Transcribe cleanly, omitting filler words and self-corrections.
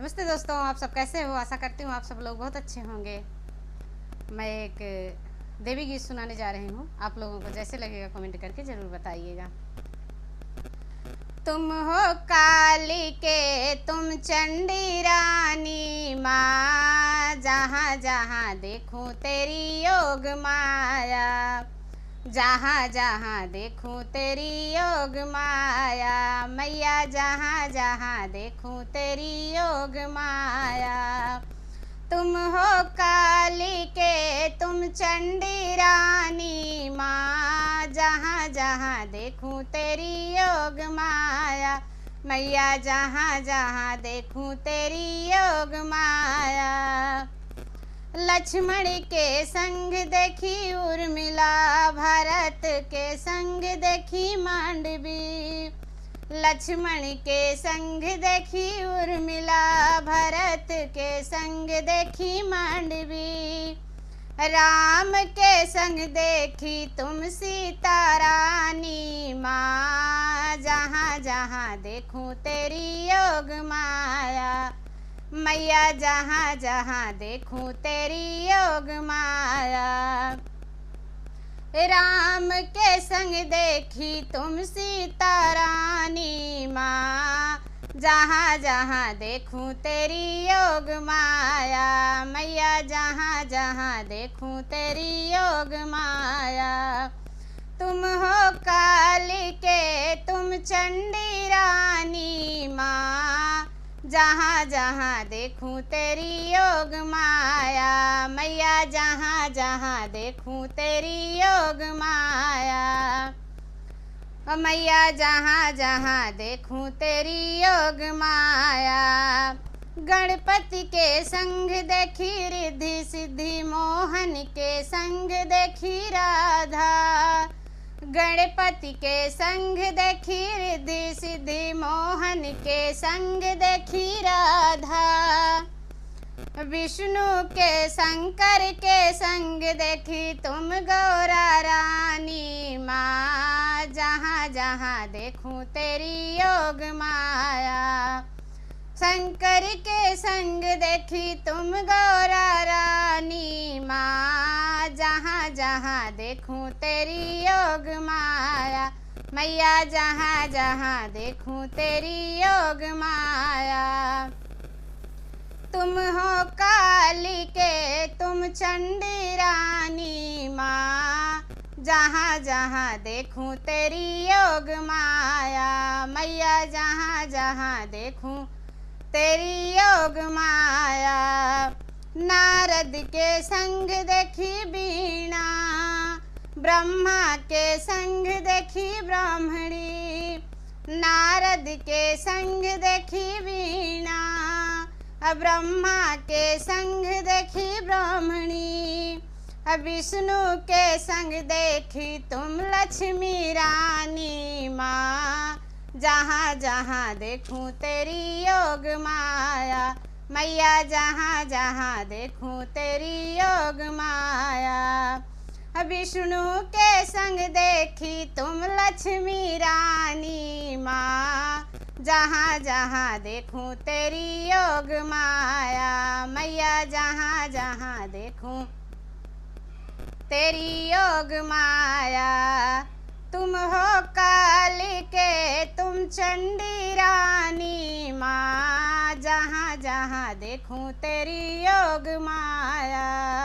नमस्ते दोस्तों, आप सब कैसे हो? आशा करती हूँ आप सब लोग बहुत अच्छे होंगे। मैं एक देवी गीत सुनाने जा रही हूँ। आप लोगों को जैसे लगेगा कमेंट करके ज़रूर बताइएगा। तुम हो काली के तुम चंडी रानी माँ, जहाँ जहाँ देखूँ तेरी योग माया, जहाँ जहाँ देखूँ तेरी योग माया, मैया जहाँ जहाँ देखूँ तेरी योग माया। तुम हो काली के तुम चंडी रानी माँ, जहाँ जहाँ देखूँ तेरी योग माया, मैया जहाँ जहाँ देखूँ तेरी योग माया। लक्ष्मण के संग देखी उर्मिला, भरत के संग देखी मांडवी, लक्ष्मण के संग देखी उर्मिला, भरत के संग देखी मांडवी, राम के संग देखी तुम सीता रानी माँ, जहाँ जहाँ देखूँ तेरी योग माया, मैया जहाँ जहाँ देखूँ तेरी योग माया। राम के संग देखी तुम सीता रानी माँ, जहाँ जहाँ देखूँ तेरी योग माया, मैया जहाँ जहाँ देखूँ तेरी योग माया। तुम हो काली के तुम चंडी रानी माँ, जहाँ जहाँ देखूँ तेरी योग माया, मैया जहाँ जहाँ देखूँ तेरी योग माया, मैया जहाँ जहाँ देखूँ तेरी योग माया। गणपति के संग देखी रिद्धि सिद्धि, मोहन के संग देखी राधा, गणपति के संग देखी रिद्धि सिद्धि, मोहन के संग देखी राधा, विष्णु के शंकर के संग देखी तुम गौरा रानी माँ, जहाँ जहाँ देखूँ तेरी योग माया। शंकर के संग देखी तुम गौरा रानी माँ, जहाँ जहाँ देखूँ तेरी योग माया, मैया जहाँ जहाँ देखूँ तेरी योग माया। तुम हो काली के तुम चंडी रानी माँ, जहाँ जहाँ देखूँ तेरी योग माया, मैया जहाँ जहाँ देखूँ तेरी योग माया। नारद के संग देखी बीणा, ब्रह्मा के संग देखी ब्राह्मणी, नारद के संग देखी बीणा, ब्रह्मा के संग देखी ब्राह्मणी, विष्णु के संग देखी तुम लक्ष्मी रानी माँ, जहाँ जहाँ देखूँ तेरी योग माया, मैया जहाँ जहाँ देखूँ तेरी योग माया। विष्णु के संग देखी तुम लक्ष्मी रानी माँ, जहाँ जहाँ देखूँ तेरी योग माया, मैया जहाँ जहाँ देखूँ तेरी योग माया। तुम हो काली के तुम चंडी रानी माँ, जहाँ जहाँ देखूँ तेरी योग माया।